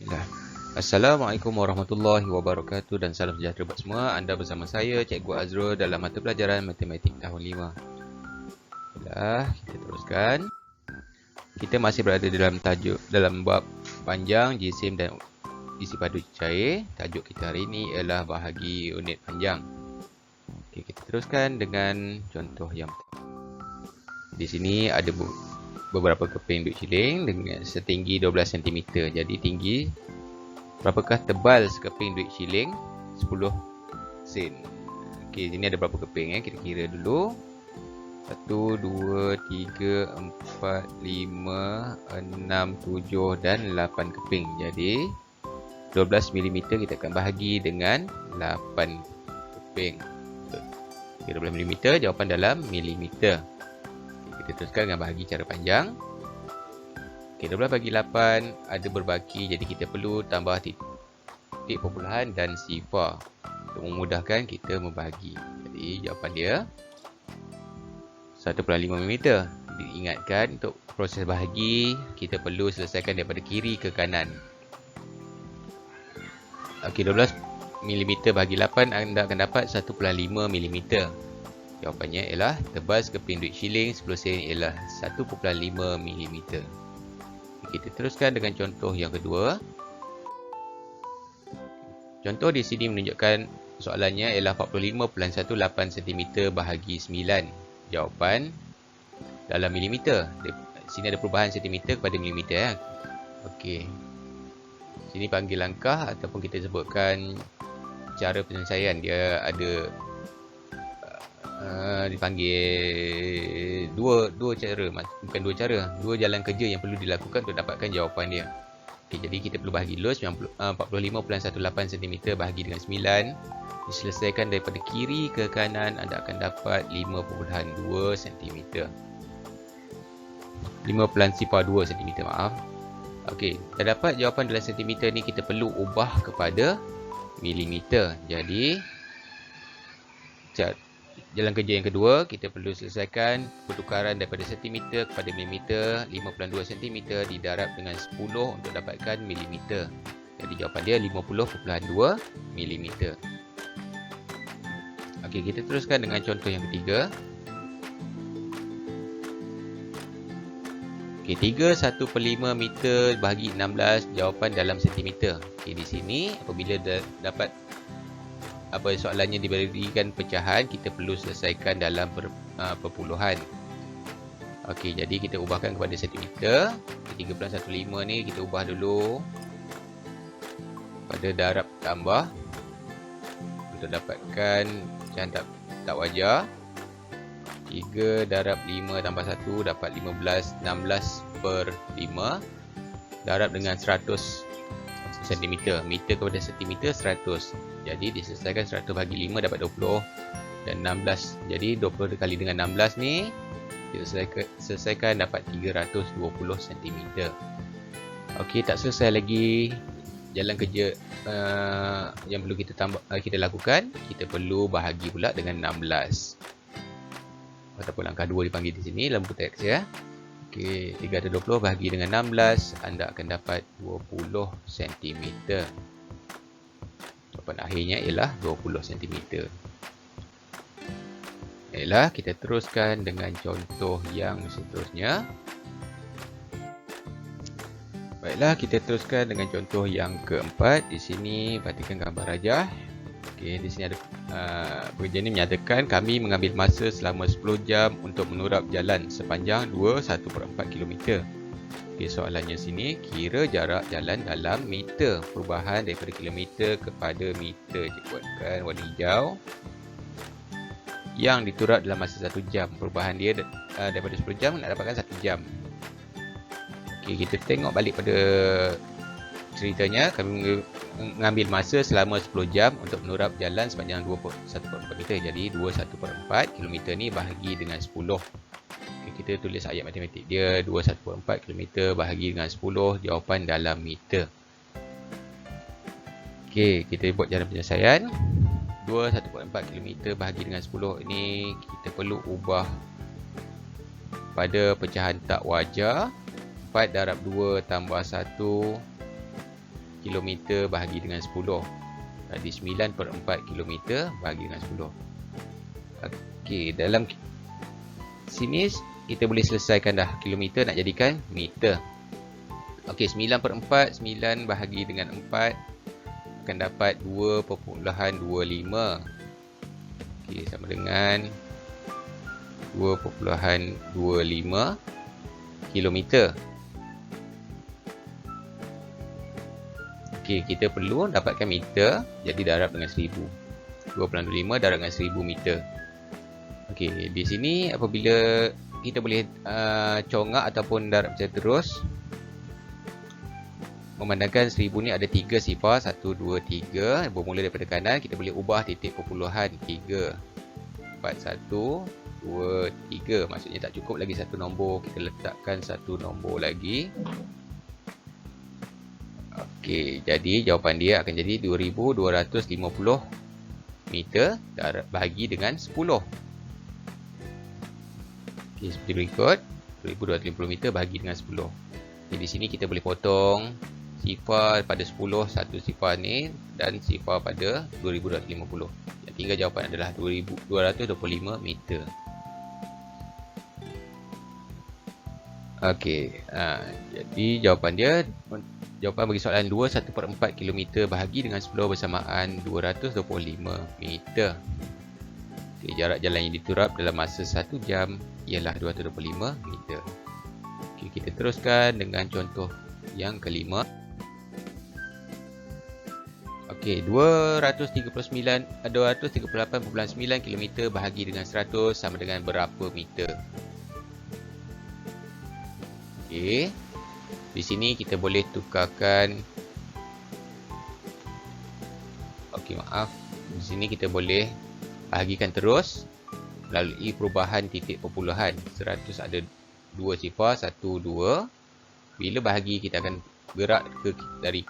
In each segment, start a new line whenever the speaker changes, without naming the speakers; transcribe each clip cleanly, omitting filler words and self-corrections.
Dah. Assalamualaikum warahmatullahi wabarakatuh dan salam sejahtera buat semua. Anda bersama saya Cikgu Azrul dalam mata pelajaran Matematik tahun 5. Dah, kita teruskan. Kita masih berada dalam bab panjang, jisim dan isi padu cair. Tajuk kita hari ini ialah bahagi unit panjang. Okey, kita teruskan dengan contoh yang pertama. Di sini ada beberapa keping duit shilling dengan setinggi 12 cm. Jadi tinggi berapakah tebal sekeping duit shilling 10 sen. Okey, sini ada berapa keping kita kira dulu. 1 2 3 4 5 6 7 dan 8 keping. Jadi 12 mm kita akan bahagi dengan 8 keping. 12 mm jawapan dalam milimeter. Kita teruskan dengan bahagi cara panjang. Okay, 12 bagi 8 ada berbaki, jadi kita perlu tambah titik perpuluhan dan sifar untuk memudahkan kita membahagi. Jadi jawapan dia 1.5 mm. Diingatkan untuk proses bahagi kita perlu selesaikan daripada kiri ke kanan. Okey, 12 mm bagi 8 anda akan dapat 1.5 mm. Jawapannya ialah tebal sekeping duit shilling 10 sen ialah 1.5 mm. Kita teruskan dengan contoh yang kedua. Contoh di sini menunjukkan soalannya ialah 45.18 cm bahagi 9. Jawapan dalam milimeter. Sini ada perubahan centimeter kepada milimeter. Okey. Sini panggil langkah ataupun kita sebutkan cara penyelesaian. Dia ada dipanggil dua cara, bukan dua cara, dua jalan kerja yang perlu dilakukan untuk dapatkan jawapan dia. Okey, jadi kita perlu bahagi dulu 45.18 cm bahagi dengan 9. Diselesaikan daripada kiri ke kanan, anda akan dapat 5.2 cm. 5.2 cm, maaf. Okey, terdapat jawapan dalam cm ni kita perlu ubah kepada milimeter. Jadi jalan kerja yang kedua, kita perlu selesaikan pertukaran daripada sentimeter kepada milimeter. 5.2 cm didarab dengan 10 untuk dapatkan milimeter. Jadi jawapan dia 50.2 mm. Okey, kita teruskan dengan contoh yang ketiga. Okey, 3/1/5 meter bahagi 16, jawapan dalam sentimeter. Okey, di sini apabila dapat soalannya diberikan pecahan, kita perlu selesaikan dalam perpuluhan. Okey, jadi kita ubahkan kepada sentimeter. 3.15 ni kita ubah dulu pada darab tambah untuk dapatkan pecahan tak wajar. 3 darab 5 tambah 1 dapat 15. 16/5 darab dengan 100 cm. Meter kepada sentimeter 100. Jadi diselesaikan 100 bagi 5 dapat 20 dan 16. Jadi 20 dikali dengan 16 ni kita selesaikan dapat 320 cm. Okey, tak selesai lagi jalan kerja yang perlu kita lakukan. Kita perlu bahagi pula dengan 16. Ataupun langkah 2 dipanggil di sini lembu teks ya. Okey, 320 bahagi dengan 16, anda akan dapat 20 cm. Jawapan akhirnya ialah 20 cm. Baiklah, kita teruskan dengan contoh yang seterusnya. Baiklah, kita teruskan dengan contoh yang keempat. Di sini perhatikan gambar rajah. Okey, di sini ada pekerja ini menyatakan kami mengambil masa selama 10 jam untuk menurap jalan sepanjang 2/1/4 km. Okey, soalannya sini kira jarak jalan dalam meter. Perubahan daripada kilometer kepada meter. Buatkan warna hijau. Yang diturap dalam masa 1 jam. Perubahan dia daripada 10 jam nak dapatkan 1 jam. Okey, kita tengok balik pada ceritanya. Kami mengambil masa selama 10 jam untuk menurap jalan sepanjang 2/1/4 meter. Jadi 2/1/4 km ni bahagi dengan 10. Okay, kita tulis ayat matematik dia. 2/1/4 km bahagi dengan 10. Jawapan dalam meter. Okey, kita buat jalan penyelesaian. 2/1/4 km bahagi dengan 10 ini kita perlu ubah pada pecahan tak wajar. 4 darab 2 tambah 1. km bahagi dengan 10. Jadi 9/4 km bahagi dengan 10. Okey, dalam sini kita boleh selesaikan dah. Kilometer nak jadikan meter. Okey, 9/4, 9 bahagi dengan 4 akan dapat 2.25. Okey, sama dengan 2.25 kilometer. Okey, kita perlu dapatkan meter, jadi darab dengan 1000. 2.25 darab dengan 1000 meter. Okey, di sini apabila kita boleh congak ataupun darab macam terus, memandangkan 1000 ni ada 3 sifar, 1, 2, 3. Bermula daripada kanan, kita boleh ubah titik perpuluhan 3, 4, 1, 2, 3. Maksudnya tak cukup lagi satu nombor, kita letakkan satu nombor lagi. Okey, jadi jawapan dia akan jadi 2250 meter bahagi dengan 10. Okey, seperti berikut. 2250 meter bahagi dengan 10. Jadi di sini kita boleh potong sifar pada 10, satu sifar ni, dan sifar pada 2250. Yang tinggal jawapan adalah 2225 meter. Okey, jadi jawapan bagi soalan 2, 1/4 km bahagi dengan 10 bersamaan 225 meter. Okay, jarak jalan yang diturap dalam masa 1 jam ialah 225 meter. Okay, kita teruskan dengan contoh yang kelima. Okey, 238.9 km bahagi dengan 100 sama dengan berapa meter? Okey. Di sini kita boleh tukarkan. Okey, maaf. Di sini kita boleh bahagikan terus melalui perubahan titik perpuluhan. 100 ada 2 sifar, 1, 2. Bila bahagi kita akan gerak dari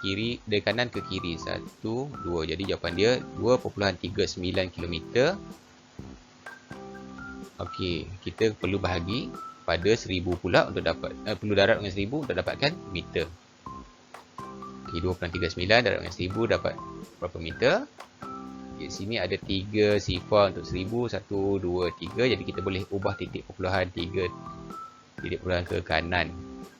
kanan ke kiri, 1, 2. Jadi jawapan dia 2.39 km. Okey, kita perlu bahagi pada 1000 pula untuk dapat perlu darab dengan 1000 untuk dapatkan meter. Okey, 2.39 darab dengan 1000 dapat berapa meter? Di sini ada 3 sifar untuk 1000, 1, 2, 3. Jadi kita boleh ubah titik perpuluhan 3 titik perpuluhan ke kanan.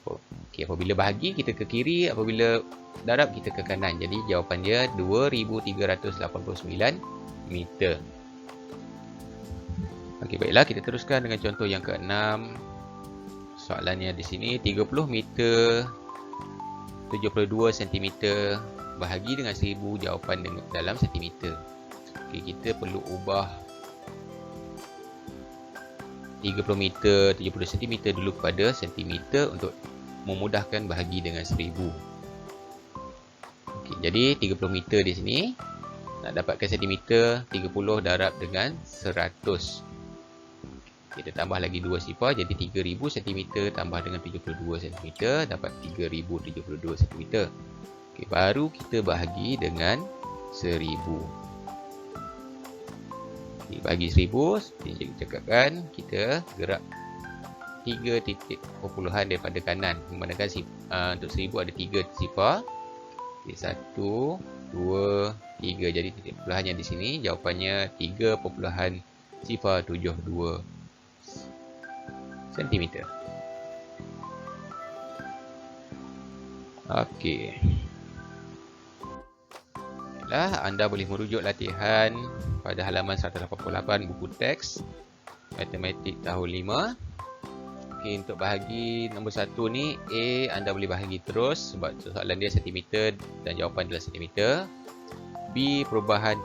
Okey, apabila bahagi kita ke kiri, apabila darab kita ke kanan. Jadi jawapan dia 2389 meter. Okey, baiklah, kita teruskan dengan contoh yang ke-6. Soalannya di sini 30 meter 72 cm bahagi dengan 1000, jawapan dalam cm. Okey, kita perlu ubah 30 meter 70 cm dulu kepada cm untuk memudahkan bahagi dengan 1000. Okey, jadi 30 meter di sini nak dapatkan cm, 30 darab dengan 100. Kita tambah lagi 2 sifar, jadi 3000 cm tambah dengan 72 cm dapat 3072 cm. Okey, baru kita bahagi dengan 1000. Okey, bagi 1000, seperti yang kita cakapkan, kita gerak 3 titik perpuluhan daripada kanan. Memandangkan untuk 1000 ada 3 sifar. Okey, 1, 2, 3. Jadi titik perpuluhannya di sini, jawapannya 3.072 cm. Okey. Baiklah, anda boleh merujuk latihan pada halaman 188 buku teks Matematik tahun 5. Okey, untuk bahagi nombor 1 ni, A anda boleh bahagi terus sebab soalan dia cm dan jawapan adalah cm. B, perubahan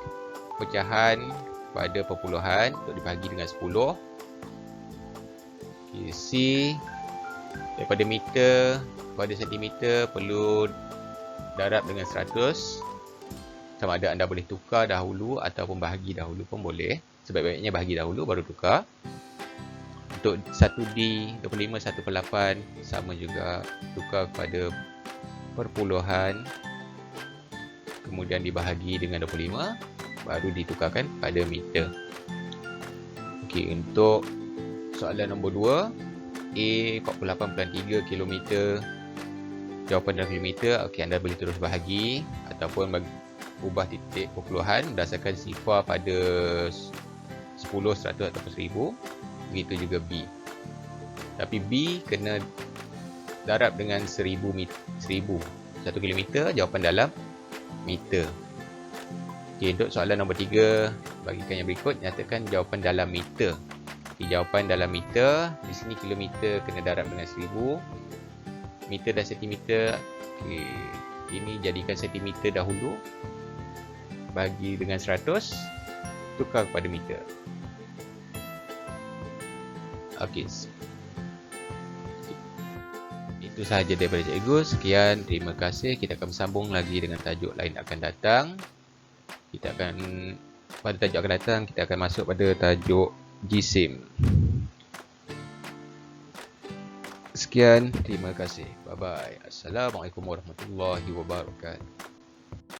pecahan pada perpuluhan untuk dibahagi dengan 10. Okay, C, daripada meter pada sentimeter perlu darab dengan 100. Sama ada anda boleh tukar dahulu ataupun bahagi dahulu pun boleh. Sebaik-baiknya bahagi dahulu baru tukar. Untuk 1D 25 1/8 sama juga, tukar kepada perpuluhan, kemudian dibahagi dengan 25 baru ditukarkan pada meter. Okey, untuk soalan nombor 2, A 48.3 km jawapan dalam kilometer, okey, anda boleh terus bahagi ataupun ubah titik perpuluhan berdasarkan sifar pada 10, 100 ataupun 1000. Begitu juga B. Tapi B kena darab dengan 1000 1 kilometer, jawapan dalam meter. Okey, untuk soalan nombor 3, bagikan yang berikut, nyatakan jawapan dalam meter. Okey, jawapan dalam meter, di sini kilometer kena darab dengan 1000. Meter dan sentimeter, okey, ini jadikan sentimeter dahulu. Bagi dengan 100, tukar kepada meter. Okey. Itu sahaja daripada cikgu. Sekian, terima kasih. Kita akan bersambung lagi dengan tajuk lain akan datang. Pada tajuk akan datang, kita akan masuk pada tajuk jisim. Sekian, terima kasih. Bye bye. Assalamualaikum warahmatullahi wabarakatuh.